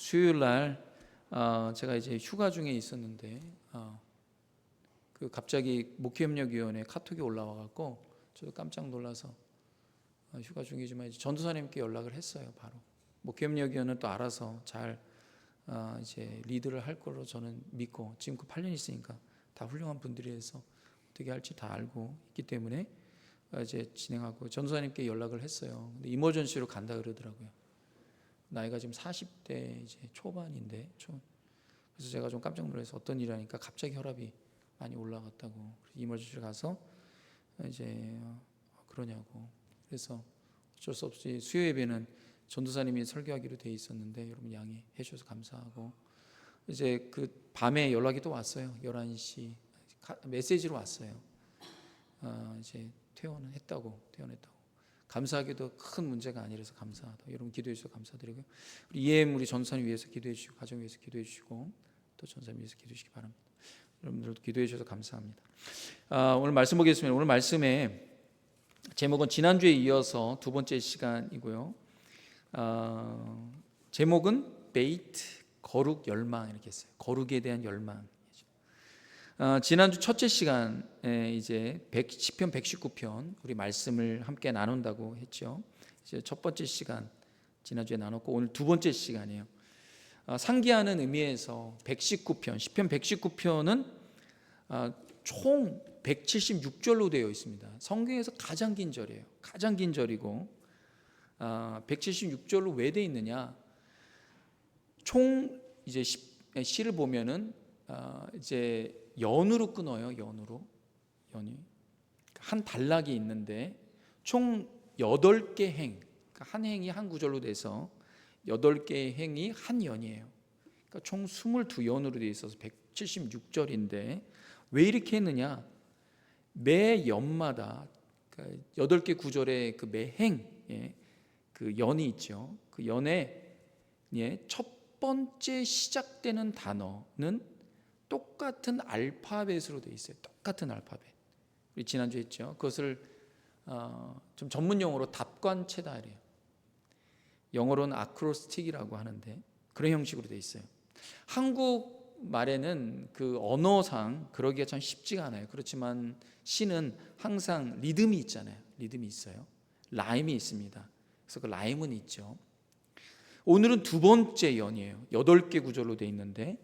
수요일 날 제가 이제 휴가 중에 있었는데 그 갑자기 목회협력위원회 카톡이 올라와 갖고 저도 깜짝 놀라서 휴가 중이지만 이제 전도사님께 연락을 했어요. 바로 목회협력위원회는 또 알아서 잘 이제 리드를 할 거로 저는 믿고, 지금 8년 있으니까 다 훌륭한 분들이라서 어떻게 할지 다 알고 있기 때문에 이제 진행하고, 전도사님께 연락을 했어요. 근데 이머전시로 간다 그러더라고요. 나이가 지금 40대 이제 초반인데 그래서 제가 좀 깜짝 놀라서 어떤 일이라니까 갑자기 혈압이 많이 올라갔다고. 이머전시를 가서 이제 그러냐고. 그래서 어쩔 수 없이 수요 예배는 전도사님이 설교하기로 돼 있었는데 여러분 양해해 주셔서 감사하고, 이제 그 밤에 연락이 또 왔어요. 11시 메시지로 왔어요. 이제 퇴원했다고. 감사하게도 큰 문제가 아니라서 감사하다. 여러분 기도해 주셔서 감사드리고요. 우리 EM 우리 전도사님 위해서 기도해 주시고, 가정 위해서 기도해 주시고, 또 전도사님 위해서 기도해 주시기 바랍니다. 여러분들도 기도해 주셔서 감사합니다. 오늘 말씀 보겠습니다. 오늘 말씀의 제목은 지난주에 이어서 두 번째 시간이고요. 제목은 베이트, 거룩, 열망 이렇게 했어요. 거룩에 대한 열망. 지난주 첫째 시간에 이제 시편 119편 우리 말씀을 함께 나눈다고 했죠. 이제 첫 번째 시간 지난주에 나눴고, 오늘 두 번째 시간이에요. 상기하는 의미에서 119편, 시편 119편은 총 176절로 되어 있습니다. 성경에서 가장 긴 절이에요. 가장 긴 절이고, 176절로 왜 되어 있느냐? 총 이제 시를 보면은 이제 연으로 끊어요. 연이 한 단락이 있는데 총 8개 행, 그러니까 한 행이 한 구절로 돼서 8개의 행이 한 연이에요. 그러니까 총 22연으로 되어 있어서 176절인데 왜 이렇게 했느냐? 매 연마다 그러니까 8개 구절의 그 매 행에 그 연이 있죠. 그 연에 첫 번째 시작되는 단어는 똑같은 알파벳으로 되어 있어요. 똑같은 알파벳. 우리 지난주에 했죠. 그것을 좀 전문 용어로 답관체다 이래요. 영어로는 아크로스틱이라고 하는데 그런 형식으로 되어 있어요. 한국 말에는 그 언어상 그러기가 참 쉽지가 않아요. 그렇지만 시는 항상 리듬이 있잖아요. 리듬이 있어요. 라임이 있습니다. 그래서 그 라임은 있죠. 오늘은 두 번째 연이에요. 8개 구절로 되어 있는데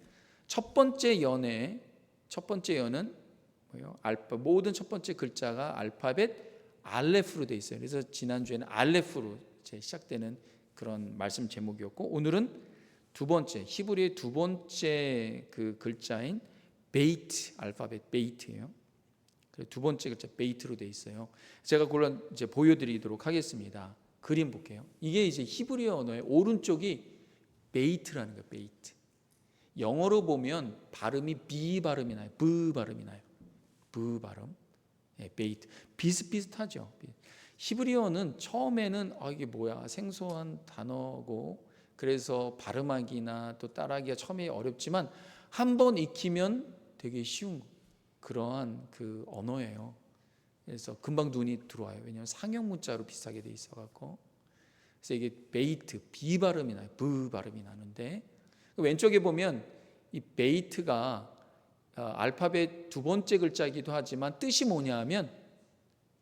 첫 번째 연은 뭐예요? 모든 첫 번째 글자가 알파벳 알레프로 되어 있어요. 그래서 지난주에는 알레프로 시작되는 그런 말씀 제목이었고, 오늘은 두 번째 히브리의 두 번째 그 글자인 베이트, 알파벳 베이트예요. 두 번째 글자 베이트로 되어 있어요. 제가 그걸 이제 보여드리도록 하겠습니다. 그림 볼게요. 이게 이제 히브리어 언어의 오른쪽이 베이트라는 거예요. 베이트. 영어로 보면 발음이 B 발음이 나요. B 발음이 나요. B 발음. 베이트. 비슷비슷하죠. 히브리어는 처음에는 이게 뭐야 생소한 단어고, 그래서 발음하기나 또 따라하기가 처음에 어렵지만 한번 익히면 되게 쉬운 그러한 그 언어예요. 그래서 금방 눈이 들어와요. 왜냐하면 상형 문자로 비슷하게 돼 있어갖고. 그래서 이게 베이트, B 발음이 나요. B 발음이 나는데, 왼쪽에 보면 이 베이트가 알파벳 두 번째 글자이기도 하지만 뜻이 뭐냐 하면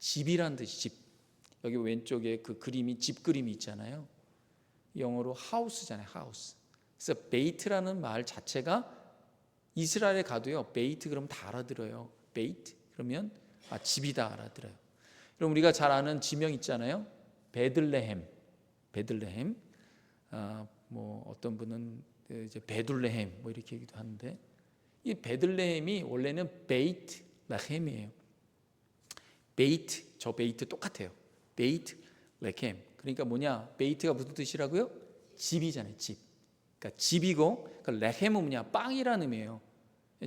집이란 뜻이 집. 여기 왼쪽에 그 그림이 집 그림이 있잖아요. 영어로 하우스잖아요. 하우스. 그래서 베이트라는 말 자체가 이스라엘에 가도요, 베이트 그러면 다 알아들어요. 베이트 그러면 집이다 알아들어요. 그럼 우리가 잘 아는 지명 있잖아요. 베들레헴. 뭐 어떤 분은 이제 베들레헴 뭐 이렇게 얘기도 하는데, 이 베들레헴이 원래는 베이트 레헴이에요. 베이트, 저 베이트 똑같아요. 베이트 레헴. 그러니까 뭐냐? 베이트가 무슨 뜻이라고요? 집이잖아요. 집. 그러니까 집이고, 그러니까 레헴은 뭐냐? 빵이라는 의미예요.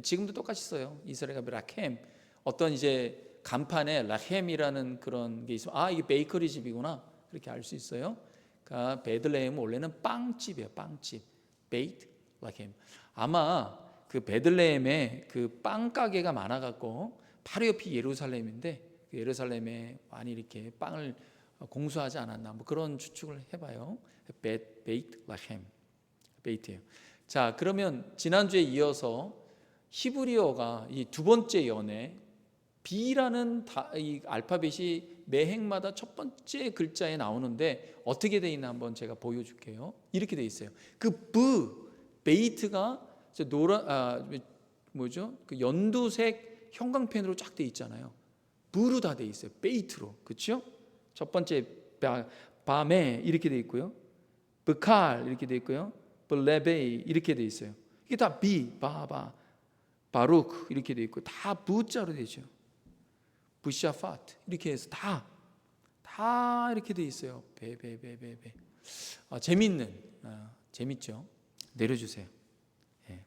지금도 똑같이 써요. 이스라엘가 라켐. 어떤 이제 간판에 라켐이라는 그런 게 있으면 이게 베이커리 집이구나 그렇게 알 수 있어요. 그러니까 베들레헴은 원래는 빵집이에요. 빵집. 베이트 라켐. 아마 그 베들레헴에 그 빵 가게가 많아갖고 바로 옆이 예루살렘인데 그 예루살렘에 많이 이렇게 빵을 공수하지 않았나 뭐 그런 추측을 해봐요. 베이트 라켐. 베이트예요. 자, 그러면 지난주에 이어서 히브리어가 이 두 번째 연에 B라는 이 알파벳이 매 행마다 첫 번째 글자에 나오는데 어떻게 돼 있나 한번 제가 보여줄게요. 이렇게 돼 있어요. 그 베이트가 뭐죠? 그 연두색 형광펜으로 쫙 돼 있잖아요. B로 다 돼 있어요. 베이트로, 그렇죠? 첫 번째 밤에 이렇게 돼 있고요. 브칼 이렇게 돼 있고요. 블레베이 이렇게 돼 있어요. 이게 다 바루크 이렇게 돼 있고 다 부자로 되죠. 부샤파트 이렇게 해서 다 이렇게 돼 있어요. 베. 재밌죠? 내려주세요. 예.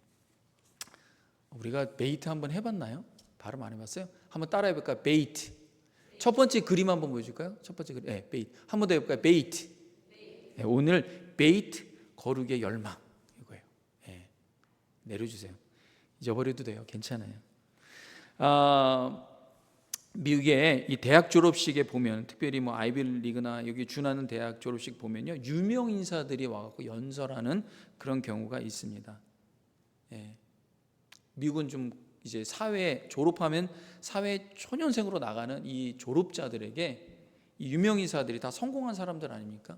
우리가 베이트 한번 해봤나요? 발음 안 해봤어요? 한번 따라해볼까요? 베이트. 첫 번째 그림 한번 보여줄까요? 첫 번째 그림, 베이트. 한번 더 해볼까요? 베이트. 예, 오늘 베이트 거룩의 열망 이거예요. 예. 내려주세요. 잊어버려도 돼요. 괜찮아요. 미국의 이 대학 졸업식에 보면 특별히 뭐 아이비리그나 여기 준하는 대학 졸업식 보면요 유명 인사들이 와갖고 연설하는 그런 경우가 있습니다. 예. 미국은 좀 이제 사회 졸업하면 사회 초년생으로 나가는 이 졸업자들에게 이 유명 인사들이 다 성공한 사람들 아닙니까?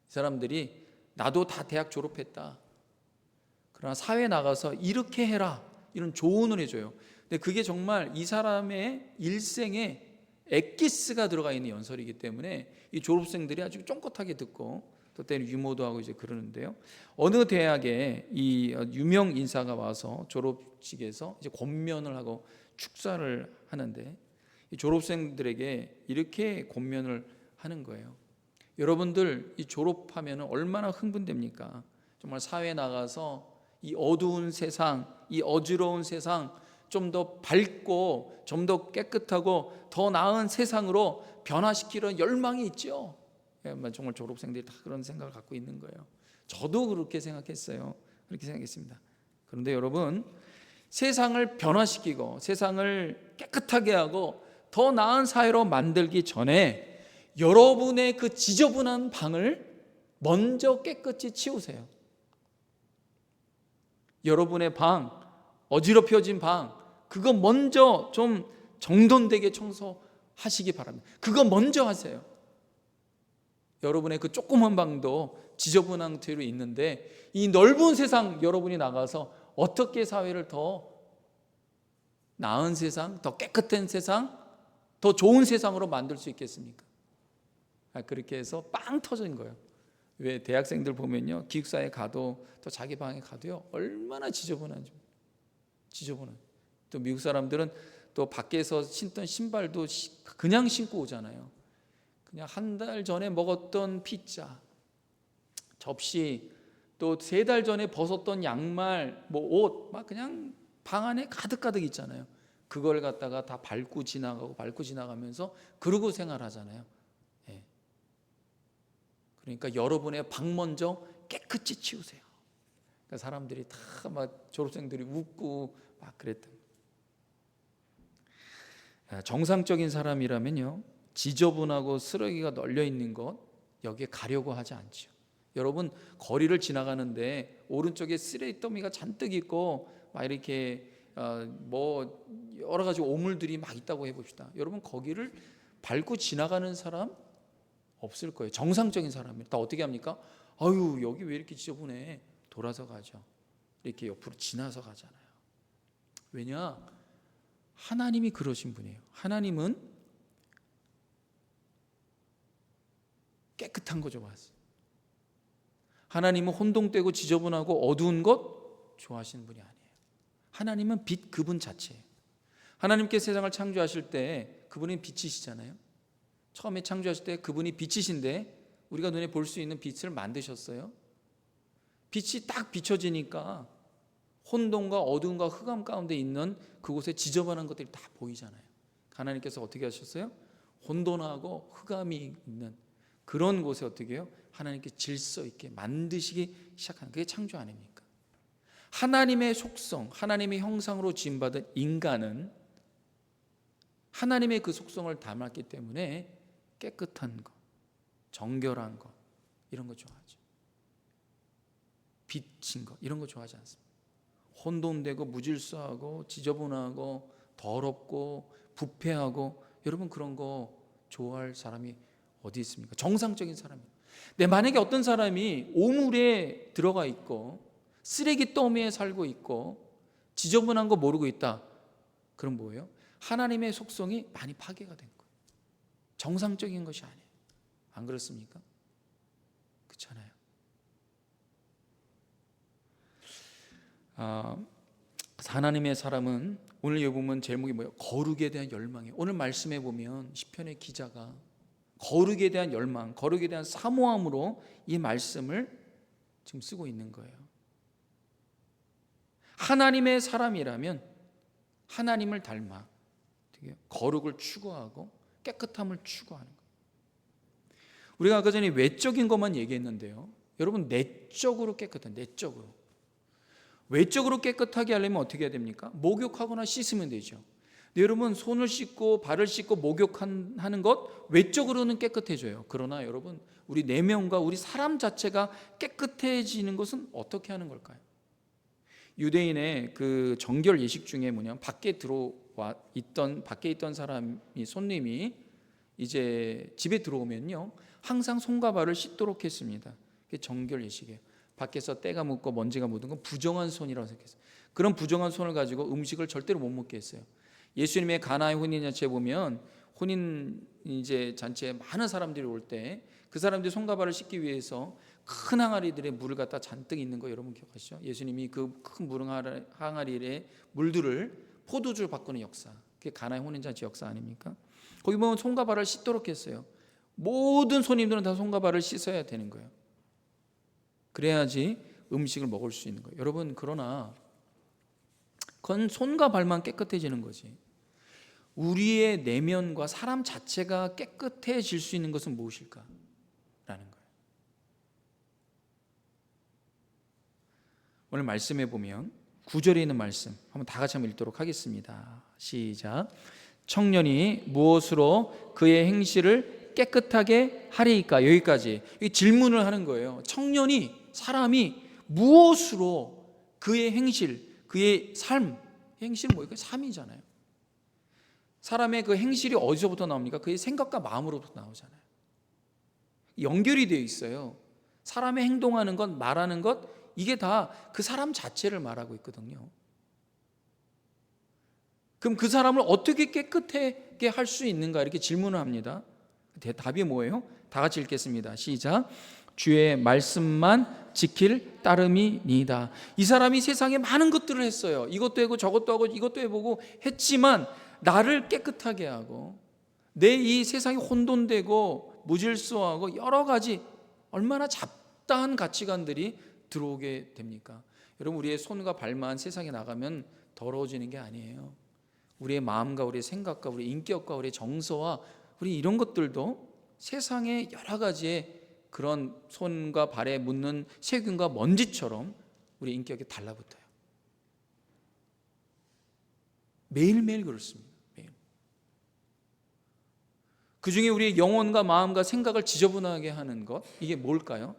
이 사람들이 나도 다 대학 졸업했다. 그러나 사회 나가서 이렇게 해라 이런 조언을 해줘요. 근데 그게 정말 이 사람의 일생에 엑기스가 들어가 있는 연설이기 때문에 이 졸업생들이 아주 쫑긋하게 듣고 또 때는 유머도 하고 이제 그러는데요. 어느 대학에 이 유명 인사가 와서 졸업식에서 이제 권면을 하고 축사를 하는데 이 졸업생들에게 이렇게 권면을 하는 거예요. 여러분들 이 졸업하면 얼마나 흥분됩니까? 정말 사회에 나가서 이 어두운 세상, 이 어지러운 세상 좀 더 밝고 좀 더 깨끗하고 더 나은 세상으로 변화시키려는 열망이 있죠. 정말 졸업생들이 다 그런 생각을 갖고 있는 거예요. 저도 그렇게 생각했어요. 그렇게 생각했습니다. 그런데 여러분, 세상을 변화시키고 세상을 깨끗하게 하고 더 나은 사회로 만들기 전에 여러분의 그 지저분한 방을 먼저 깨끗이 치우세요. 여러분의 방, 어지럽혀진 방, 그거 먼저 좀 정돈되게 청소하시기 바랍니다. 그거 먼저 하세요. 여러분의 그 조그만 방도 지저분한 상태로 있는데 이 넓은 세상 여러분이 나가서 어떻게 사회를 더 나은 세상, 더 깨끗한 세상, 더 좋은 세상으로 만들 수 있겠습니까? 그렇게 해서 빵 터진 거예요. 왜 대학생들 보면요 기숙사에 가도 또 자기 방에 가도요 얼마나 지저분한지. 또 미국 사람들은 또 밖에서 신던 신발도 그냥 신고 오잖아요. 그냥 한 달 전에 먹었던 피자, 접시, 또 3달 전에 벗었던 양말, 뭐 옷, 막 그냥 방 안에 가득 있잖아요. 그걸 갖다가 다 밟고 지나가면서 그러고 생활하잖아요. 예. 그러니까 여러분의 방 먼저 깨끗이 치우세요. 그러니까 사람들이 다 막 졸업생들이 웃고 막 그랬던. 정상적인 사람이라면요 지저분하고 쓰레기가 널려 있는 것 여기에 가려고 하지 않죠. 여러분 거리를 지나가는데 오른쪽에 쓰레기 더미가 잔뜩 있고 막 이렇게 뭐 여러 가지 오물들이 막 있다고 해봅시다. 여러분 거기를 밟고 지나가는 사람 없을 거예요. 정상적인 사람이 다 어떻게 합니까? 아유 여기 왜 이렇게 지저분해? 돌아서 가죠. 이렇게 옆으로 지나서 가잖아요. 왜냐? 하나님이 그러신 분이에요. 하나님은 깨끗한 거 좋아하세요. 하나님은 혼동되고 지저분하고 어두운 것 좋아하시는 분이 아니에요. 하나님은 빛 그분 자체예요. 하나님께 세상을 창조하실 때 그분이 빛이시잖아요. 처음에 창조하실 때 그분이 빛이신데 우리가 눈에 볼 수 있는 빛을 만드셨어요. 빛이 딱 비춰지니까 혼돈과 어두움과 흑암 가운데 있는 그곳에 지저분한 것들이 다 보이잖아요. 하나님께서 어떻게 하셨어요? 혼돈하고 흑암이 있는 그런 곳에 어떻게 해요? 하나님께 질서 있게 만드시기 시작하는 그게 창조 아닙니까? 하나님의 속성, 하나님의 형상으로 지음받은 인간은 하나님의 그 속성을 담았기 때문에 깨끗한 것, 정결한 것 이런 거 좋아하죠. 빚진 거 이런 거 좋아하지 않습니다. 혼돈되고 무질서하고 지저분하고 더럽고 부패하고 여러분 그런 거 좋아할 사람이 어디 있습니까? 정상적인 사람이에요. 근데 만약에 어떤 사람이 오물에 들어가 있고 쓰레기 더미에 살고 있고 지저분한 거 모르고 있다. 그럼 뭐예요? 하나님의 속성이 많이 파괴가 된 거예요. 정상적인 것이 아니에요. 안 그렇습니까? 그렇잖아요. 하나님의 사람은 오늘 여기 보면 제목이 뭐예요? 거룩에 대한 열망이에요. 오늘 말씀에 보면 시편의 기자가 거룩에 대한 열망, 거룩에 대한 사모함으로 이 말씀을 지금 쓰고 있는 거예요. 하나님의 사람이라면 하나님을 닮아 거룩을 추구하고 깨끗함을 추구하는 거예요. 우리가 아까 전에 외적인 것만 얘기했는데요, 여러분 내적으로 깨끗한, 내적으로 외적으로 깨끗하게 하려면 어떻게 해야 됩니까? 목욕하거나 씻으면 되죠. 근데 여러분 손을 씻고 발을 씻고 목욕하는 것 외적으로는 깨끗해져요. 그러나 여러분 우리 내면과 우리 사람 자체가 깨끗해지는 것은 어떻게 하는 걸까요? 유대인의 그 정결 예식 중에 뭐냐면 밖에 있던 사람이 손님이 이제 집에 들어오면요 항상 손과 발을 씻도록 했습니다. 그게 정결 예식이에요. 밖에서 때가 묻고 먼지가 묻은 건 부정한 손이라고 생각했어요. 그런 부정한 손을 가지고 음식을 절대로 못 먹게 했어요. 예수님의 가나의 혼인 잔치에 보면 혼인 이제 잔치에 많은 사람들이 올 때 그 사람들이 손과 발을 씻기 위해서 큰 항아리들에 물을 갖다 잔뜩 있는 거 여러분 기억하시죠? 예수님이 그 큰 항아리에 물들을 포도주를 바꾸는 역사, 그게 가나의 혼인 잔치 역사 아닙니까? 거기 보면 손과 발을 씻도록 했어요. 모든 손님들은 다 손과 발을 씻어야 되는 거예요. 그래야지 음식을 먹을 수 있는 거예요. 여러분 그러나 그건 손과 발만 깨끗해지는 거지 우리의 내면과 사람 자체가 깨끗해질 수 있는 것은 무엇일까? 라는 거예요. 오늘 말씀해 보면 9절에 있는 말씀 한번 다 같이 한번 읽도록 하겠습니다. 시작. 청년이 무엇으로 그의 행실을 깨끗하게 하리이까? 여기까지 이 질문을 하는 거예요. 청년이 사람이 무엇으로 그의 행실, 그의 삶, 행실은 뭐예요? 삶이잖아요. 사람의 그 행실이 어디서부터 나옵니까? 그의 생각과 마음으로부터 나오잖아요. 연결이 되어 있어요. 사람의 행동하는 것, 말하는 것, 이게 다 그 사람 자체를 말하고 있거든요. 그럼 그 사람을 어떻게 깨끗하게 할 수 있는가? 이렇게 질문을 합니다. 답이 뭐예요? 다 같이 읽겠습니다. 시작. 주의 말씀만 지킬 따름이니이다. 이 사람이 세상에 많은 것들을 했어요. 이것도 하고 저것도 하고 이것도 해보고 했지만 나를 깨끗하게 하고 내 이 세상이 혼돈되고 무질서하고 여러 가지 얼마나 잡다한 가치관들이 들어오게 됩니까? 여러분 우리의 손과 발만 세상에 나가면 더러워지는 게 아니에요. 우리의 마음과 우리의 생각과 우리의 인격과 우리의 정서와 우리 이런 것들도 세상의 여러 가지의 그런 손과 발에 묻는 세균과 먼지처럼 우리 인격에 달라붙어요. 매일매일 그렇습니다. 매일. 그중에 우리의 영혼과 마음과 생각을 지저분하게 하는 것, 이게 뭘까요?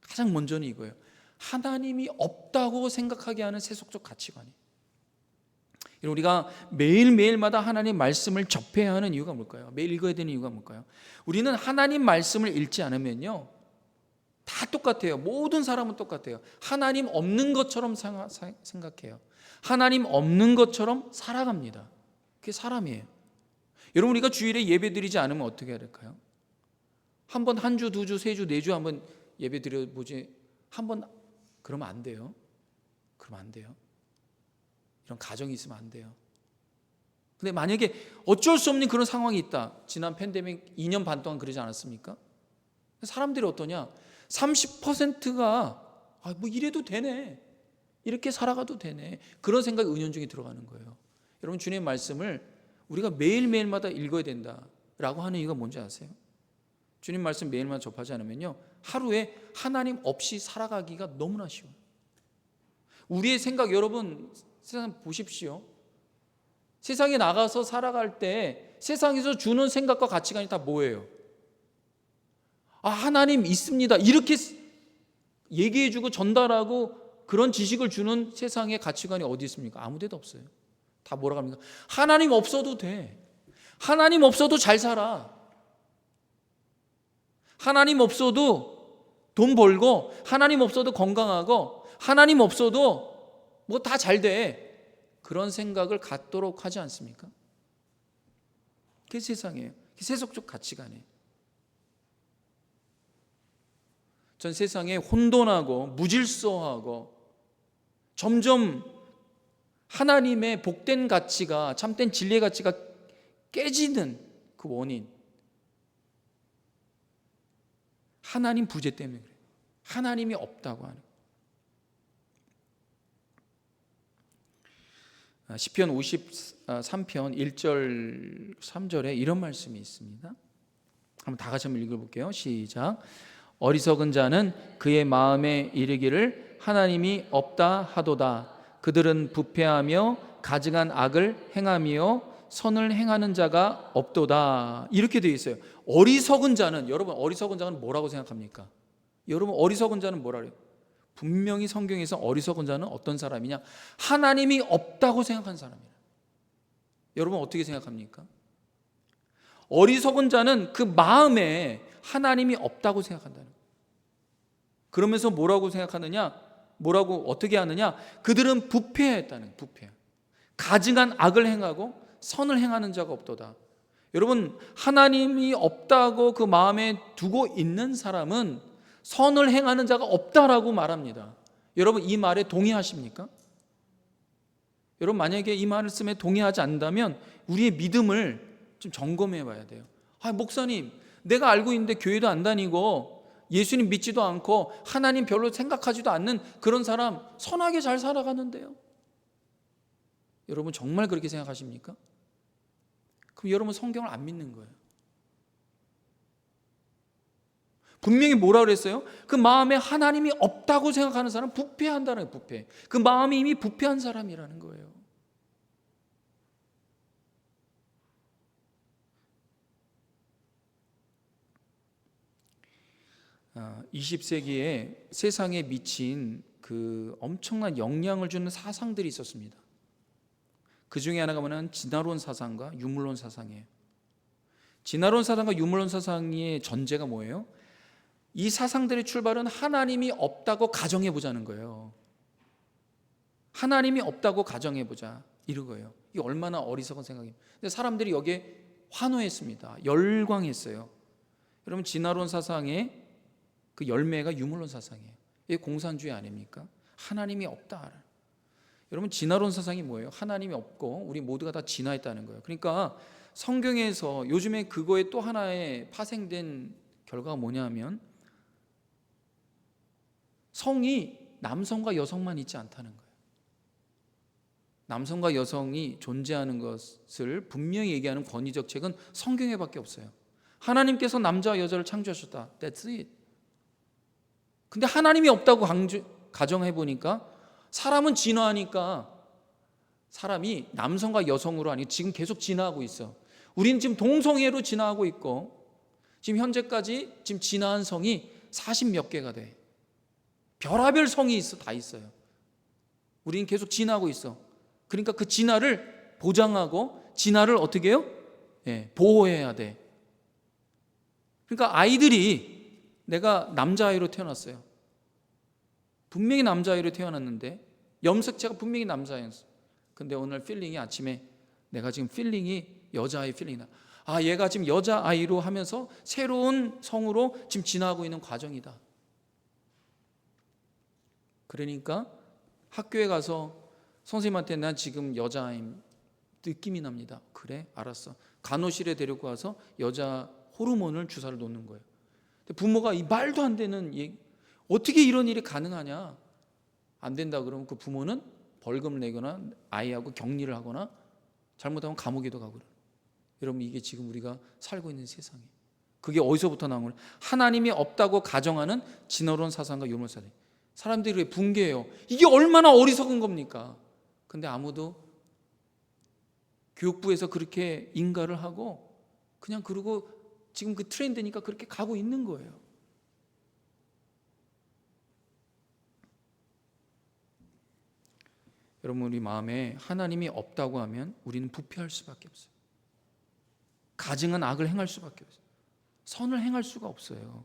가장 먼저는 이거예요. 하나님이 없다고 생각하게 하는 세속적 가치관이. 우리가 매일매일마다 하나님 말씀을 접해야 하는 이유가 뭘까요? 매일 읽어야 되는 이유가 뭘까요? 우리는 하나님 말씀을 읽지 않으면요 다 똑같아요. 모든 사람은 똑같아요. 하나님 없는 것처럼 생각해요. 하나님 없는 것처럼 살아갑니다. 그게 사람이에요. 여러분 우리가 주일에 예배 드리지 않으면 어떻게 해야 될까요? 한번 한 주, 두 주, 세 주, 네 주 한번 예배 드려보지 한번 그러면 안 돼요. 그러면 안 돼요. 이런 가정이 있으면 안 돼요. 근데 만약에 어쩔 수 없는 그런 상황이 있다. 지난 팬데믹 2년 반 동안 그러지 않았습니까? 사람들이 어떠냐? 30%가 뭐 이래도 되네. 이렇게 살아가도 되네. 그런 생각이 은연중에 들어가는 거예요. 여러분 주님의 말씀을 우리가 매일매일마다 읽어야 된다라고 하는 이유가 뭔지 아세요? 주님 말씀 매일마다 접하지 않으면요 하루에 하나님 없이 살아가기가 너무나 쉬워요. 우리의 생각 여러분 세상 보십시오. 세상에 나가서 살아갈 때 세상에서 주는 생각과 가치관이 다 뭐예요? 하나님 있습니다. 얘기해주고 전달하고 그런 지식을 주는 세상의 가치관이 어디 있습니까? 아무 데도 없어요. 다 뭐라고 합니까? 하나님 없어도 돼. 하나님 없어도 잘 살아. 하나님 없어도 돈 벌고, 하나님 없어도 건강하고, 하나님 없어도 뭐 다 잘 돼. 그런 생각을 갖도록 하지 않습니까? 그게 세상이에요. 그게 세속적 가치관이에요. 전 세상에 혼돈하고 무질서하고 점점 하나님의 복된 가치가, 참된 진리의 가치가 깨지는 그 원인, 하나님 부재 때문에 그래요. 하나님이 없다고 하는. 시편 53편 1절 3절에 이런 말씀이 있습니다. 한번 다 같이 한번 읽어볼게요. 시작. 어리석은 자는 그의 마음에 이르기를 하나님이 없다 하도다. 그들은 부패하며 가증한 악을 행하며 선을 행하는 자가 없도다. 이렇게 되어 있어요. 어리석은 자는, 여러분 어리석은 자는 뭐라고 생각합니까? 여러분 어리석은 자는 뭐라 그래요? 분명히 성경에서 어리석은 자는 어떤 사람이냐? 하나님이 없다고 생각한 사람이에요. 여러분 어떻게 생각합니까? 어리석은 자는 그 마음에 하나님이 없다고 생각한다는 거예요. 그러면서 뭐라고 생각하느냐? 뭐라고 어떻게 하느냐? 그들은 부패했다는 거예요. 부패. 가증한 악을 행하고 선을 행하는 자가 없도다. 여러분 하나님이 없다고 그 마음에 두고 있는 사람은 선을 행하는 자가 없다라고 말합니다. 여러분 이 말에 동의하십니까? 여러분 만약에 이 말씀에 동의하지 않는다면 우리의 믿음을 좀 점검해 봐야 돼요. 목사님 내가 알고 있는데 교회도 안 다니고 예수님 믿지도 않고 하나님 별로 생각하지도 않는 그런 사람 선하게 잘 살아가는데요. 여러분 정말 그렇게 생각하십니까? 그럼 여러분 성경을 안 믿는 거예요. 분명히 뭐라 그랬어요? 그 마음에 하나님이 없다고 생각하는 사람은 부패한다는 거예요. 부패. 그 마음이 이미 부패한 사람이라는 거예요. 20세기에 세상에 미친 그 엄청난 영향을 주는 사상들이 있었습니다. 그 중에 하나가 뭐냐면 진화론 사상과 유물론 사상이에요. 진화론 사상과 유물론 사상의 전제가 뭐예요? 이 사상들의 출발은 하나님이 없다고 가정해 보자는 거예요. 하나님이 없다고 가정해 보자 이런 거예요. 이게 얼마나 어리석은 생각이에요. 근데 사람들이 여기에 환호했습니다. 열광했어요. 여러분 진화론 사상의 그 열매가 유물론 사상이에요. 이게 공산주의 아닙니까? 하나님이 없다. 여러분 진화론 사상이 뭐예요? 하나님이 없고 우리 모두가 다 진화했다는 거예요. 그러니까 성경에서 요즘에 그거에 또 하나의 파생된 결과가 뭐냐면 성이 남성과 여성만 있지 않다는 거예요. 남성과 여성이 존재하는 것을 분명히 얘기하는 권위적 책은 성경에 밖에 없어요. 하나님께서 남자와 여자를 창조하셨다. That's it. 근데 하나님이 없다고 가정해 보니까 사람은 진화하니까 사람이 남성과 여성으로 아니고 지금 계속 진화하고 있어. 우리는 지금 동성애로 진화하고 있고 지금 현재까지 지금 진화한 성이 40몇 개가 돼. 별하별 성이 있어. 다 있어요. 우리는 계속 진화하고 있어. 그러니까 그 진화를 보장하고 진화를 어떻게 해요? 보호해야 돼. 그러니까 아이들이 내가 남자아이로 태어났어요. 분명히 남자아이로 태어났는데 염색체가 분명히 남자아이였어. 근데 오늘 필링이 아침에 내가 지금 필링이 여자아이 필링이다. 얘가 지금 여자아이로 하면서 새로운 성으로 지금 진화하고 있는 과정이다. 그러니까 학교에 가서 선생님한테 난 지금 여자아이 느낌이 납니다. 그래? 알았어. 간호실에 데리고 와서 여자 호르몬을 주사를 놓는 거예요. 부모가 이 말도 안 되는 얘기, 어떻게 이런 일이 가능하냐? 안 된다 그러면 그 부모는 벌금을 내거나 아이하고 격리를 하거나 잘못하면 감옥에도 가고 그래요. 여러분 이게 지금 우리가 살고 있는 세상이에요. 그게 어디서부터 나온 거예요? 하나님이 없다고 가정하는 진화론 사상과 유물 사상. 사람들이 붕괴해요. 이게 얼마나 어리석은 겁니까? 근데 아무도 교육부에서 그렇게 인가를 하고 그냥 그러고 지금 그 트렌드니까 그렇게 가고 있는 거예요. 여러분, 우리 마음에 하나님이 없다고 하면 우리는 부패할 수밖에 없어요. 가증한 악을 행할 수밖에 없어요. 선을 행할 수가 없어요.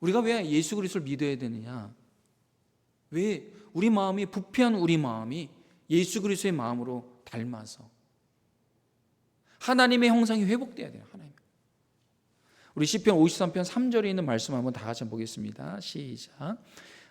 우리가 왜 예수 그리스도를 믿어야 되느냐? 왜 우리 마음이, 부패한 우리 마음이 예수 그리스도의 마음으로 닮아서 하나님의 형상이 회복돼야 돼요. 하나님. 우리 시편 53편 3절에 있는 말씀 한번 다 같이 보겠습니다. 시작.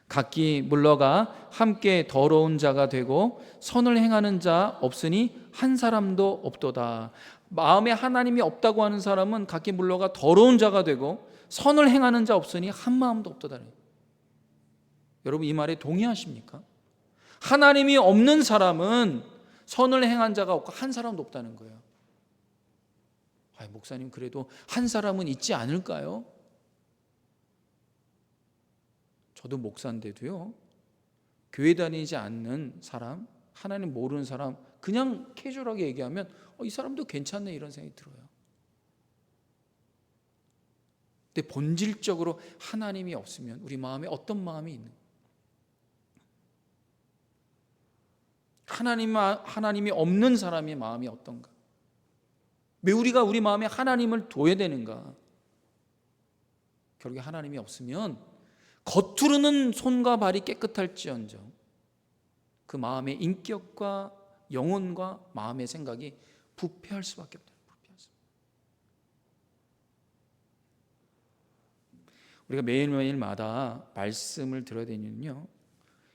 각기 물러가 함께 더러운 자가 되고 선을 행하는 자 없으니 한 사람도 없도다. 마음에 하나님이 없다고 하는 사람은 각기 물러가 더러운 자가 되고 선을 행하는 자 없으니 한 마음도 없도다. 여러분, 이 말에 동의하십니까? 하나님이 없는 사람은 선을 행한 자가 없고 한 사람도 없다는 거예요. 목사님, 그래도 한 사람은 있지 않을까요? 저도 목사인데도요, 교회 다니지 않는 사람, 하나님 모르는 사람, 그냥 캐주얼하게 얘기하면 이 사람도 괜찮네, 이런 생각이 들어요. 근데 본질적으로 하나님이 없으면 우리 마음에 어떤 마음이 있는 거예요? 하나님이 없는 사람의 마음이 어떤가? 왜 우리가 우리 마음에 하나님을 둬야 되는가? 결국에 하나님이 없으면 겉으로는 손과 발이 깨끗할지언정 그 마음의 인격과 영혼과 마음의 생각이 부패할 수밖에 없다. 우리가 매일매일마다 말씀을 들어야 되는 이유는요,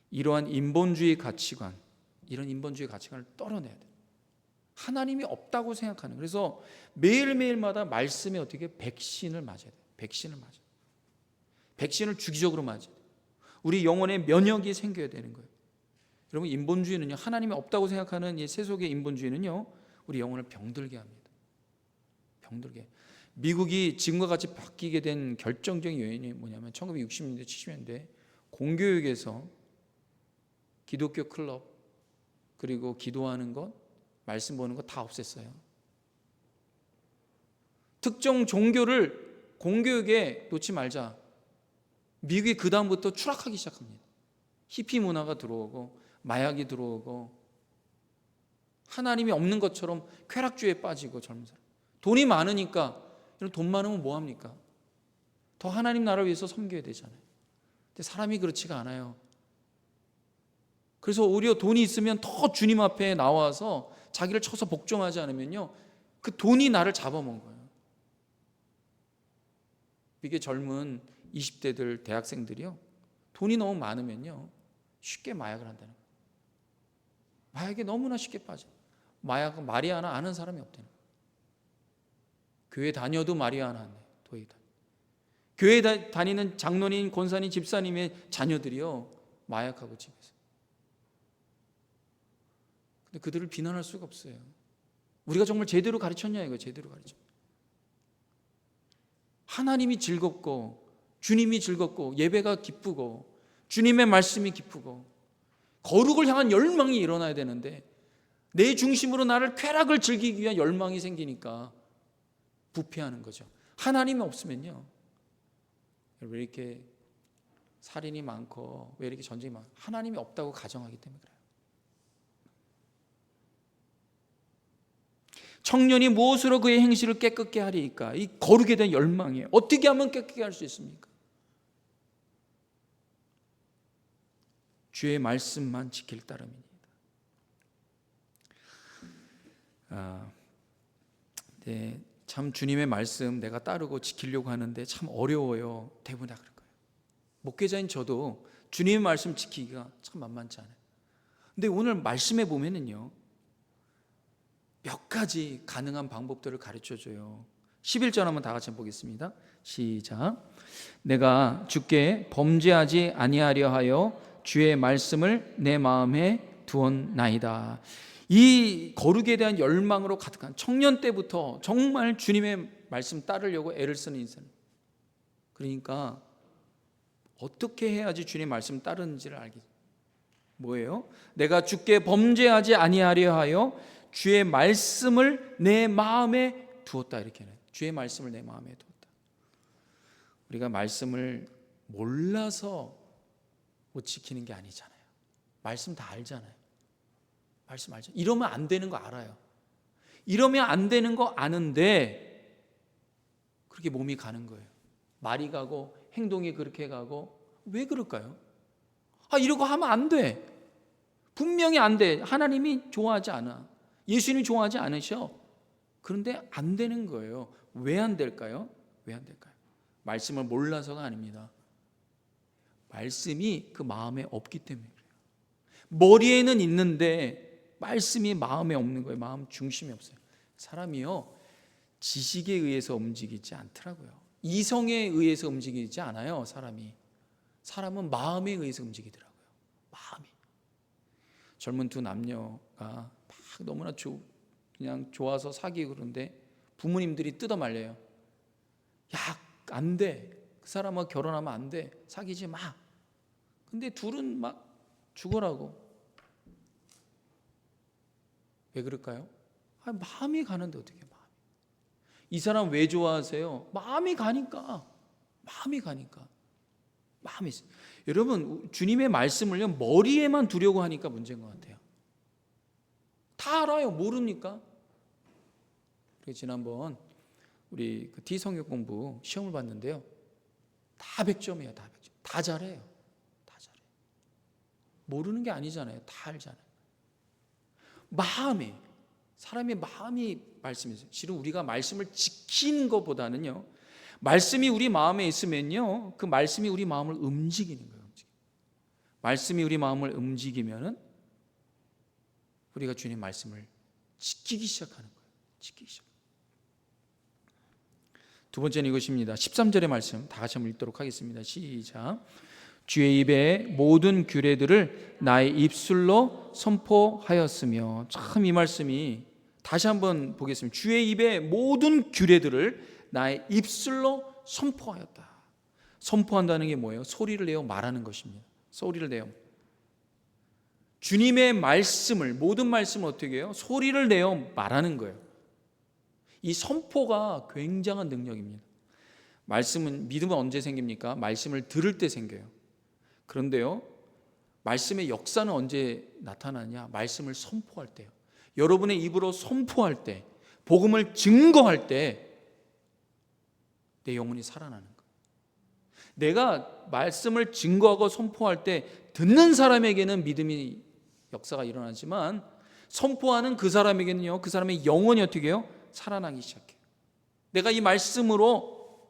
이러한 인본주의 가치관, 이런 인본주의 가치관을 떨어내야 돼요. 하나님이 없다고 생각하는. 그래서 매일매일마다 말씀에 어떻게 백신을 맞아야 돼요. 백신을 맞아요. 백신을 주기적으로 맞아요. 우리 영혼에 면역이 생겨야 되는 거예요. 여러분, 인본주의는요, 하나님이 없다고 생각하는 이 세속의 인본주의는요, 우리 영혼을 병들게 합니다. 병들게. 미국이 지금과 같이 바뀌게 된 결정적인 요인이 뭐냐면 1960년대, 70년대 공교육에서 기독교 클럽, 그리고 기도하는 것, 말씀 보는 거 다 없앴어요. 특정 종교를 공교육에 놓지 말자. 미국이 그 다음부터 추락하기 시작합니다. 히피 문화가 들어오고 마약이 들어오고 하나님이 없는 것처럼 쾌락주의에 빠지고, 젊은 사람 돈이 많으니까, 돈 많으면 뭐합니까? 더 하나님 나라를 위해서 섬겨야 되잖아요. 근데 사람이 그렇지가 않아요. 그래서 오히려 돈이 있으면 더 주님 앞에 나와서 자기를 쳐서 복종하지 않으면요, 그 돈이 나를 잡아먹은 거예요. 이게 젊은 20대들, 대학생들이요, 돈이 너무 많으면요 쉽게 마약을 한다는 거예요. 마약에 너무나 쉽게 빠져. 마약은 마리아나 아는 사람이 없다는 거예요. 교회 다녀도 마리아나 안 돼. 교회 다니는 장로님, 권사님, 집사님의 자녀들이요 마약하고 집에서. 근데 그들을 비난할 수가 없어요. 우리가 정말 제대로 가르쳤냐, 이거 제대로 가르쳐. 하나님이 즐겁고 주님이 즐겁고 예배가 기쁘고 주님의 말씀이 기쁘고 거룩을 향한 열망이 일어나야 되는데, 내 중심으로 나를 쾌락을 즐기기 위한 열망이 생기니까 부패하는 거죠. 하나님이 없으면요, 왜 이렇게 살인이 많고 왜 이렇게 전쟁이 많고, 하나님이 없다고 가정하기 때문에 그래요. 청년이 무엇으로 그의 행실을 깨끗게 하리이까? 이 거룩에 대한 열망이에요. 어떻게 하면 깨끗게 할 수 있습니까? 주의 말씀만 지킬 따름입니다. 네, 참 주님의 말씀 내가 따르고 지키려고 하는데 참 어려워요. 대부분 다 그럴 거예요. 목회자인 저도 주님의 말씀 지키기가 참 만만치 않아요. 근데 오늘 말씀에 보면은요, 몇 가지 가능한 방법들을 가르쳐줘요. 11절 한번 다 같이 보겠습니다. 시작. 내가 주께 범죄하지 아니하려 하여 주의 말씀을 내 마음에 두었나이다. 이 거룩에 대한 열망으로 가득한 청년 때부터 정말 주님의 말씀 따르려고 애를 쓰는 인생. 그러니까 어떻게 해야지 주님 말씀 따르는지를 알겠어요. 뭐예요? 내가 주께 범죄하지 아니하려 하여 주의 말씀을 내 마음에 두었다, 이렇게 해요. 주의 말씀을 내 마음에 두었다. 우리가 말씀을 몰라서 못 지키는 게 아니잖아요. 말씀 다 알잖아요. 말씀 알죠. 이러면 안 되는 거 알아요. 이러면 안 되는 거 아는데 그렇게 몸이 가는 거예요. 말이 가고 행동이 그렇게 가고. 왜 그럴까요? 이러고 하면 안 돼. 분명히 안 돼. 하나님이 좋아하지 않아. 예수님이 좋아하지 않으셔. 그런데 안 되는 거예요. 왜 안 될까요? 왜 안 될까요? 말씀을 몰라서가 아닙니다. 말씀이 그 마음에 없기 때문에 그래요. 머리에는 있는데 말씀이 마음에 없는 거예요. 마음 중심이 없어요. 사람이요, 지식에 의해서 움직이지 않더라고요. 이성에 의해서 움직이지 않아요. 사람은 마음에 의해서 움직이더라고요. 마음이. 젊은 두 남녀가 막 너무나 그냥 좋아서 사귀고 그러는데 부모님들이 뜯어 말려요. 야, 안 돼. 그 사람하고 결혼하면 안 돼. 사귀지 마. 근데 둘은 막 죽어라고. 왜 그럴까요? 마음이 가는데 어떻게 마음이. 이 사람 왜 좋아하세요? 마음이 가니까. 마음이 있어요. 여러분, 주님의 말씀을요, 머리에만 두려고 하니까 문제인 것 같아요. 다 알아요. 모릅니까? 그래서 지난번 우리 그 T성역 공부 시험을 봤는데요, 다 100점이에요. 다 100점. 다 잘해요. 모르는 게 아니잖아요. 다 알잖아요. 사람의 마음이 말씀이세요. 실은 우리가 말씀을 지키는 것보다는요, 말씀이 우리 마음에 있으면요, 그 말씀이 우리 마음을 움직이는 거예요. 말씀이 우리 마음을 움직이면은 우리가 주님 말씀을 지키기 시작하는 거예요. 두 번째는 이것입니다. 13절의 말씀 다 같이 한번 읽도록 하겠습니다. 시작. 주의 입의 모든 규례들을 나의 입술로 선포하였으며. 참, 이 말씀이 다시 한번 보겠습니다. 주의 입의 모든 규례들을 나의 입술로 선포하였다. 선포한다는 게 뭐예요? 소리를 내어 말하는 것입니다. 소리를 내어. 주님의 말씀을, 모든 말씀을 어떻게 해요? 소리를 내어 말하는 거예요. 이 선포가 굉장한 능력입니다. 믿음은 언제 생깁니까? 말씀을 들을 때 생겨요. 그런데요, 말씀의 역사는 언제 나타나냐? 말씀을 선포할 때요. 여러분의 입으로 선포할 때, 복음을 증거할 때 내 영혼이 살아나는 거예요. 내가 말씀을 증거하고 선포할 때 듣는 사람에게는 믿음이 역사가 일어나지만, 선포하는 그 사람에게는요, 그 사람의 영혼이 어떻게 해요? 살아나기 시작해요. 내가 이 말씀으로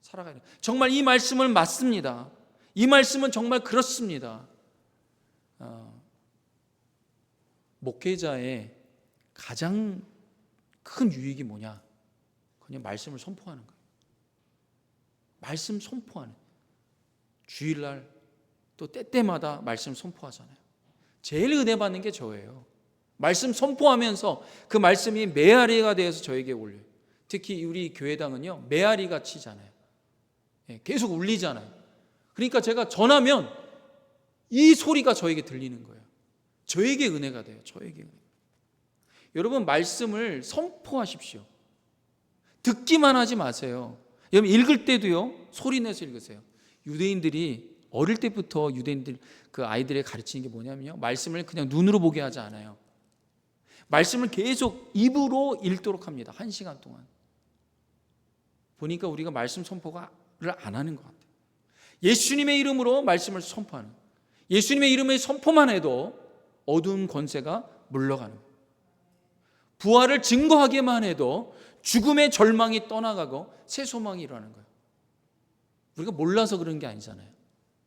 살아가야 돼요. 정말 이 말씀을 맞습니다. 이 말씀은 정말 그렇습니다. 목회자의 가장 큰 유익이 뭐냐? 그냥 말씀을 선포하는 거예요. 말씀 선포하는. 주일날 또 때때마다 말씀 선포하잖아요. 제일 은혜 받는 게 저예요. 말씀 선포하면서 그 말씀이 메아리가 되어서 저에게 올려요. 특히 우리 교회당은요, 메아리 같이잖아요. 계속 울리잖아요. 그러니까 제가 전하면 이 소리가 저에게 들리는 거예요. 저에게 은혜가 돼요. 여러분, 말씀을 선포하십시오. 듣기만 하지 마세요. 여러분, 읽을 때도요, 소리 내서 읽으세요. 유대인들이 어릴 때부터 그 아이들에 가르치는 게 뭐냐면요, 말씀을 그냥 눈으로 보게 하지 않아요. 말씀을 계속 입으로 읽도록 합니다. 1시간 동안. 보니까 우리가 말씀 선포를 안 하는 것 같아요. 예수님의 이름으로 말씀을 선포하는, 예수님의 이름의 선포만 해도 어두운 권세가 물러가는 거예요. 부활을 증거하기만 해도 죽음의 절망이 떠나가고 새 소망이 일어나는 거예요. 우리가 몰라서 그런 게 아니잖아요.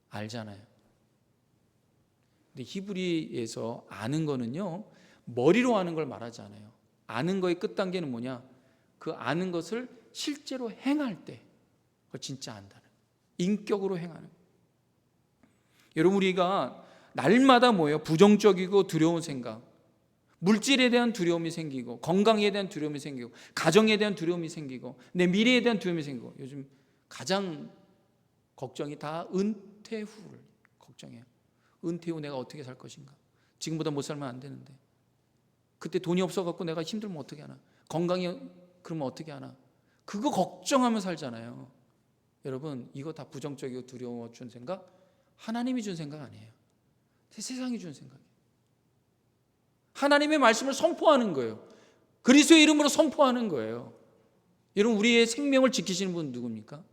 알잖아요. 근데 히브리에서 아는 거는요, 머리로 아는 걸 말하지 않아요. 아는 거의 끝단계는 뭐냐? 그 아는 것을 실제로 행할 때 그걸 진짜 안다는, 인격으로 행하는. 여러분, 우리가 날마다 뭐예요? 부정적이고 두려운 생각, 물질에 대한 두려움이 생기고, 건강에 대한 두려움이 생기고, 가정에 대한 두려움이 생기고, 내 미래에 대한 두려움이 생기고, 요즘 가장 걱정이 다 은퇴 후를 걱정해요. 은퇴 후 내가 어떻게 살 것인가? 지금보다 못 살면 안 되는데, 그때 돈이 없어갖고 내가 힘들면 어떻게 하나? 건강이 그러면 어떻게 하나? 그거 걱정하며 살잖아요. 여러분, 이거 다 부정적이고 두려워 준 생각, 하나님이 준 생각 아니에요. 세상이 주는 생각이에요. 하나님의 말씀을 선포하는 거예요. 그리스도의 이름으로 선포하는 거예요. 여러분, 우리의 생명을 지키시는 분 누굽니까?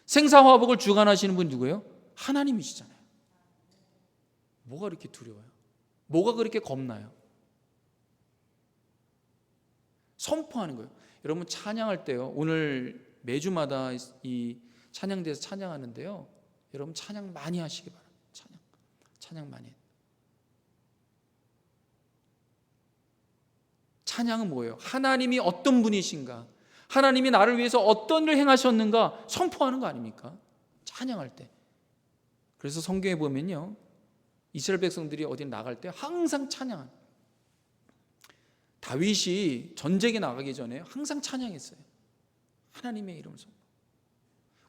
생사화복을 주관하시는 분 누구예요? 하나님이시잖아요. 뭐가 그렇게 두려워요? 뭐가 그렇게 겁나요? 선포하는 거예요. 여러분, 찬양할 때요, 오늘 매주마다 이 찬양대에서 찬양하는데요, 여러분 찬양 많이 하시기 바랍니다. 찬양 많이 해요. 찬양은 뭐예요? 하나님이 어떤 분이신가, 하나님이 나를 위해서 어떤 일을 행하셨는가 선포하는 거 아닙니까? 찬양할 때. 그래서 성경에 보면요, 이스라엘 백성들이 어디 나갈 때 항상 찬양한, 다윗이 전쟁에 나가기 전에 항상 찬양했어요. 하나님의 이름을 선포.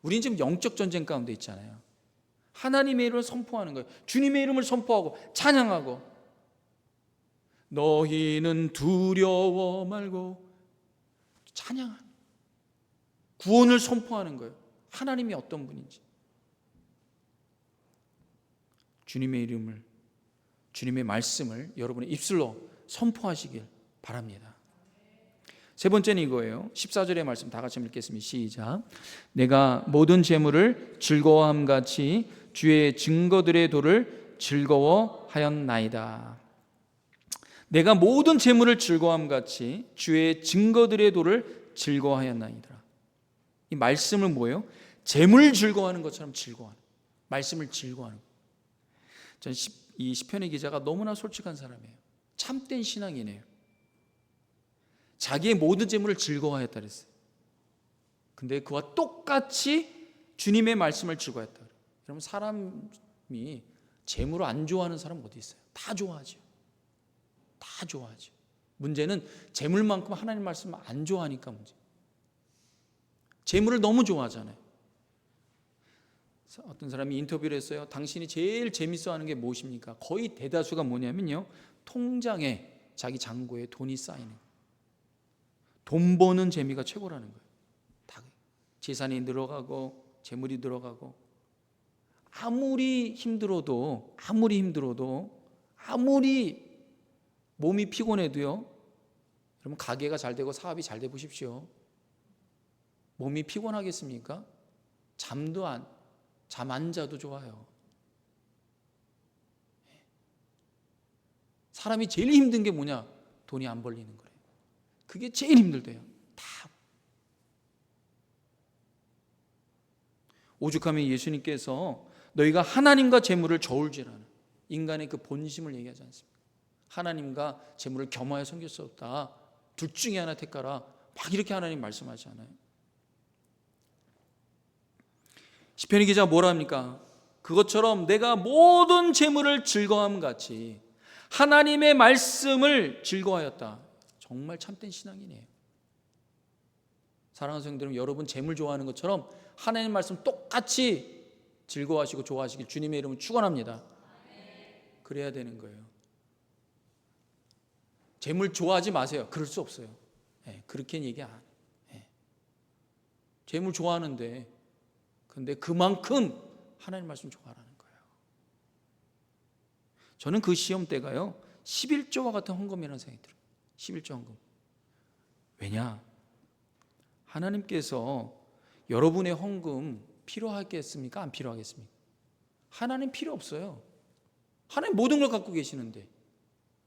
우리는 지금 영적 전쟁 가운데 있잖아요. 하나님의 이름을 선포하는 거예요. 주님의 이름을 선포하고 찬양하고, 너희는 두려워 말고 찬양하는, 구원을 선포하는 거예요. 하나님이 어떤 분인지, 주님의 이름을, 주님의 말씀을 여러분의 입술로 선포하시길 바랍니다. 세 번째는 이거예요. 14절의 말씀 다 같이 읽겠습니다. 시작. 내가 모든 재물을 즐거워함 같이 주의 증거들의 도를 즐거워하였나이다. 내가 모든 재물을 즐거워함 같이 주의 증거들의 도를 즐거워하였나이다. 이 말씀은 뭐예요? 재물 즐거워하는 것처럼 즐거워하는, 말씀을 즐거워하는. 전 이 시편의 기자가 너무나 솔직한 사람이에요. 참된 신앙이네요. 자기의 모든 재물을 즐거워했다 그랬어요. 근데 그와 똑같이 주님의 말씀을 즐거워했다. 여러분, 사람이 재물을 안 좋아하는 사람 어디 있어요? 다 좋아하죠. 다 좋아하죠. 문제는 재물만큼 하나님 말씀을 안 좋아하니까 문제. 재물을 너무 좋아하잖아요. 어떤 사람이 인터뷰를 했어요. 당신이 제일 재밌어하는 게 무엇입니까? 거의 대다수가 뭐냐면요, 통장에, 자기 잔고에 돈이 쌓이는, 돈 버는 재미가 최고라는 거예요. 다 재산이 늘어가고 재물이 늘어가고, 아무리 힘들어도 아무리 몸이 피곤해도요, 여러분, 가게가 잘 되고 사업이 잘 돼 보십시오. 몸이 피곤하겠습니까? 잠 안 자도 좋아요. 사람이 제일 힘든 게 뭐냐? 돈이 안 벌리는 거예요. 그게 제일 힘들대요. 다. 오죽하면 예수님께서 너희가 하나님과 재물을 저울질하는, 인간의 그 본심을 얘기하지 않습니까? 하나님과 재물을 겸하여 섬길 수 없다. 둘 중에 하나 택하라. 막 이렇게 하나님 말씀하지 않아요? 시편의 기자가 뭐라 합니까? 그것처럼 내가 모든 재물을 즐거워함 같이 하나님의 말씀을 즐거워하였다. 정말 참된 신앙이네요. 사랑하는 성도들, 여러분 재물 좋아하는 것처럼 하나님 말씀 똑같이 즐거워하시고 좋아하시길 주님의 이름으로 축원합니다. 그래야 되는 거예요. 재물 좋아하지 마세요. 그럴 수 없어요. 그렇게는 얘기 안 해요. 재물 좋아하는데, 근데 그만큼 하나님 말씀 좋아하라는 거예요. 저는 그 시험 때가요, 11조와 같은 헌금이라는 생각이 들어요. 11조 헌금. 왜냐? 하나님께서 여러분의 헌금 필요하겠습니까? 안 필요하겠습니까? 하나님 필요 없어요. 하나님 모든 걸 갖고 계시는데,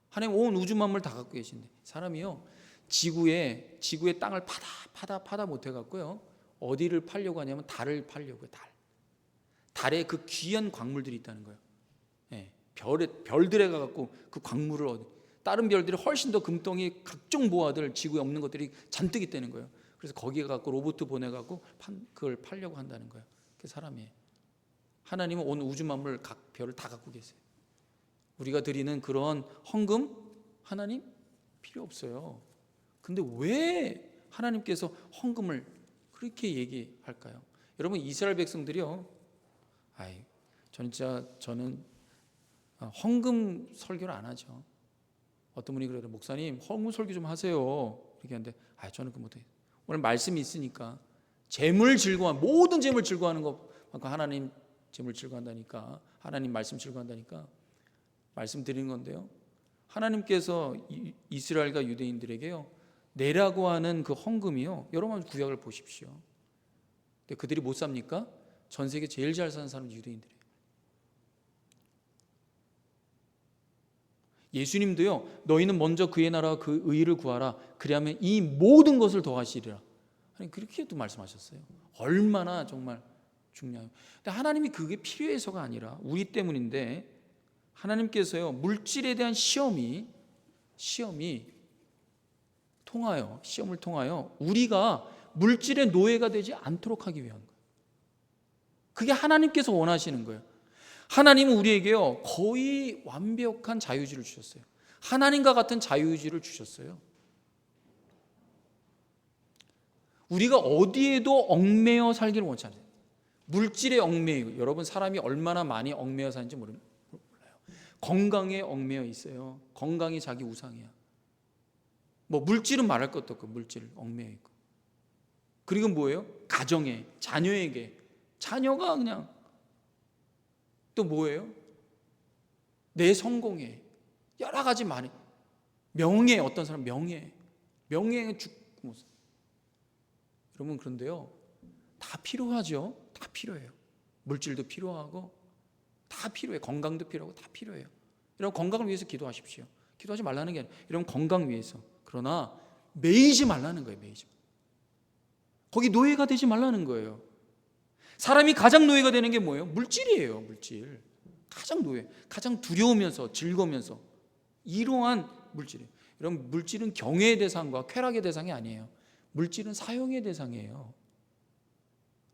하나님 온 우주 만물 다 갖고 계신데, 사람이요, 지구의 땅을 파다 못해 갖고요, 어디를 팔려고 하냐면 달을 팔려고 해요. 달에 그 귀한 광물들이 있다는 거예요. 별들에 가갖고 그 광물을 다른 별들이 훨씬 더 금덩이, 각종 보화들, 지구에 없는 것들이 잔뜩 있다는 거예요. 그래서 거기에 갖고 로봇 보내갖고 그걸 팔려고 한다는 거예요. 그 사람이에요. 하나님은 온 우주 만물 각 별을 다 갖고 계세요. 우리가 드리는 그런 헌금, 하나님 필요 없어요. 근데 왜 하나님께서 헌금을 그렇게 얘기할까요? 여러분, 이스라엘 백성들이요, 저는 헌금 설교를 안 하죠. 어떤 분이 그래요. 목사님, 헌금 설교 좀 하세요. 이렇게 하는데, 저는 그 못해요. 오늘 말씀이 있으니까 모든 재물 즐거워하는 것만큼 하나님 재물 즐거워한다니까, 하나님 말씀 즐거워한다니까, 말씀드리는 건데요. 하나님께서 이스라엘과 유대인들에게요, 내라고 하는 그 헌금이요, 여러분 구약을 보십시오. 근데 그들이 못 삽니까? 전 세계 제일 잘 사는 사람은 유대인들이에요. 예수님도요, 너희는 먼저 그의 나라와 그 의를 구하라. 그리하면 이 모든 것을 더하시리라. 아니, 그렇게도 말씀하셨어요. 얼마나 정말 중요해요. 근데 하나님이 그게 필요해서가 아니라 우리 때문인데, 하나님께서요, 물질에 대한 시험을 통하여 우리가 물질의 노예가 되지 않도록 하기 위한 거예요. 그게 하나님께서 원하시는 거예요. 하나님은 우리에게요, 거의 완벽한 자유의지를 주셨어요. 하나님과 같은 자유의지를 주셨어요. 우리가 어디에도 얽매여 살기를 원치 않아요. 물질에 얽매이고, 여러분 사람이 얼마나 많이 얽매여 사는지 몰라요. 건강에 얽매여 있어요. 건강이 자기 우상이야. 뭐 물질은 말할 것도 없고, 물질 얽매여 있고. 그리고 뭐예요? 가정에, 자녀에게, 자녀가 그냥 또 뭐예요? 내 성공에 여러 가지 많이, 명예, 어떤 사람 명예에 죽고. 여러분 그런데요, 다 필요하죠. 다 필요해요. 물질도 필요하고 다 필요해요. 건강도 필요하고 다 필요해요. 여러분 건강을 위해서 기도하십시오. 기도하지 말라는 게 아니라 여러분 건강 위해서. 그러나 매이지 말라는 거예요. 매이지. 거기 노예가 되지 말라는 거예요. 사람이 가장 노예가 되는 게 뭐예요? 물질이에요. 물질. 가장 노예, 가장 두려우면서 즐거우면서 이러한 물질이에요. 여러분 물질은 경외의 대상과 쾌락의 대상이 아니에요. 물질은 사용의 대상이에요.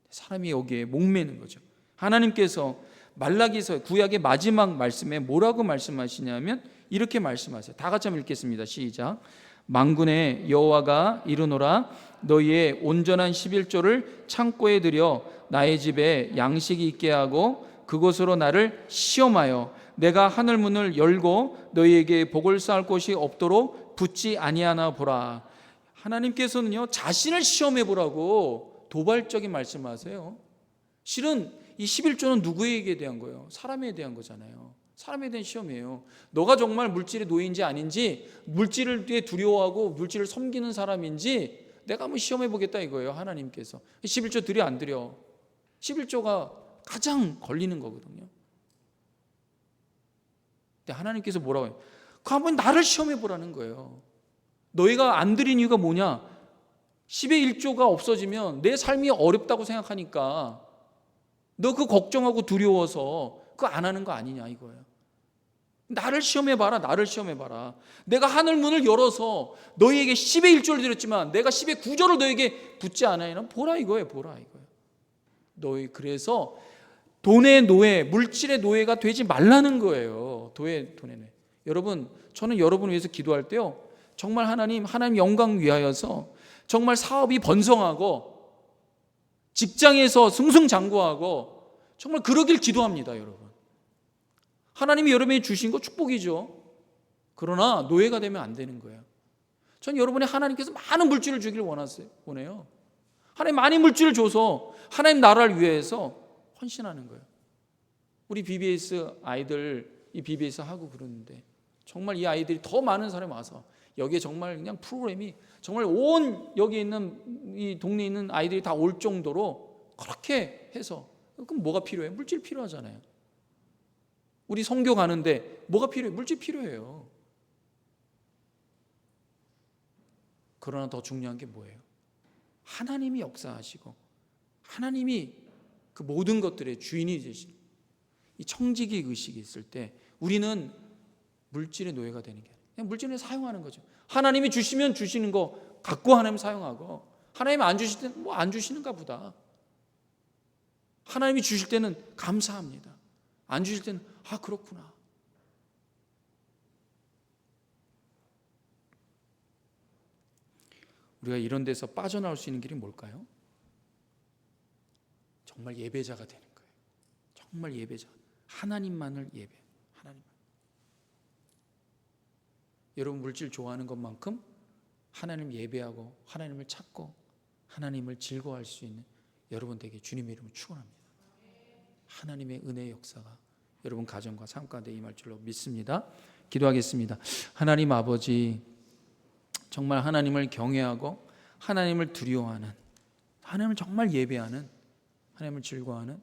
사람이 여기에 목매는 거죠. 하나님께서 말라기서 구약의 마지막 말씀에 뭐라고 말씀하시냐면 이렇게 말씀하세요. 다 같이 한번 읽겠습니다. 시작. 만군의 여호와가 이르노라, 너희의 온전한 11조를 창고에 들여 나의 집에 양식이 있게 하고 그곳으로 나를 시험하여 내가 하늘 문을 열고 너희에게 복을 쌓을 곳이 없도록 붙지 아니하나 보라. 하나님께서는요, 자신을 시험해 보라고 도발적인 말씀하세요. 실은 이 11조는 누구에게 대한 거예요? 사람에 대한 거잖아요. 사람에 대한 시험이에요. 너가 정말 물질의 노예인지 아닌지, 물질을 두려워하고 물질을 섬기는 사람인지 내가 한번 시험해 보겠다 이거예요. 하나님께서 11조 드려 안 드려? 11조가 가장 걸리는 거거든요. 근데 하나님께서 뭐라고 해요? 그 한번 나를 시험해 보라는 거예요. 너희가 안 드린 이유가 뭐냐? 10의 1조가 없어지면 내 삶이 어렵다고 생각하니까 너 그 걱정하고 두려워서 그거 안 하는 거 아니냐 이거예요. 나를 시험해 봐라. 나를 시험해 봐라. 내가 하늘 문을 열어서 너희에게 10의 1조를 드렸지만 내가 10의 9조를 너희에게 붙지 않아요. 보라 이거예요. 보라 이거예요. 너희 그래서 돈의 노예, 물질의 노예가 되지 말라는 거예요. 돈의 노예. 여러분, 저는 여러분을 위해서 기도할 때요, 정말 하나님 영광 위하여서 정말 사업이 번성하고 직장에서 승승장구하고 정말 그러길 기도합니다. 여러분, 하나님이 여러분에게 주신 거 축복이죠. 그러나 노예가 되면 안 되는 거예요. 전 여러분이 하나님께서 많은 물질을 주기를 원해요. 하나님 많이 물질을 줘서 하나님 나라를 위해서 헌신하는 거예요. 우리 BBS 아이들 이 BBS 하고 그러는데 정말 이 아이들이 더 많은 사람이 와서 여기에 정말 그냥 프로그램이 정말 온 여기 있는 이 동네에 있는 아이들이 다 올 정도로 그렇게 해서, 그럼 뭐가 필요해? 물질 필요하잖아요. 우리 선교 가는데 뭐가 필요해? 물질 필요해요. 그러나 더 중요한 게 뭐예요? 하나님이 역사하시고 하나님이 그 모든 것들의 주인이 되신 이 청지기 의식이 있을 때 우리는 물질의 노예가 되는 게 아니에요. 그냥 물질을 사용하는 거죠. 하나님이 주시면 주시는 거 갖고 하나님 사용하고, 하나님이 안 주실 때는 뭐 안 주시는가 보다. 하나님이 주실 때는 감사합니다. 안 주실 때는 아 그렇구나. 우리가 이런 데서 빠져나올 수 있는 길이 뭘까요? 정말 예배자가 되는 거예요. 정말 예배자. 하나님만을 예배. 하나님. 여러분 물질 좋아하는 것만큼 하나님 예배하고 하나님을 찾고 하나님을 즐거워할 수 있는 여러분 되게 주님의 이름을 축원합니다. 하나님의 은혜의 역사가 여러분 가정과 삶 가운데 임할 줄로 믿습니다. 기도하겠습니다. 하나님 아버지, 정말 하나님을 경외하고 하나님을 두려워하는, 하나님을 정말 예배하는, 하나님을 즐거워하는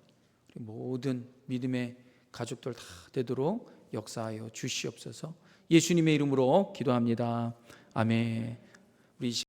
우리 모든 믿음의 가족들 다 되도록 역사하여 주시옵소서. 예수님의 이름으로 기도합니다. 아멘. 우리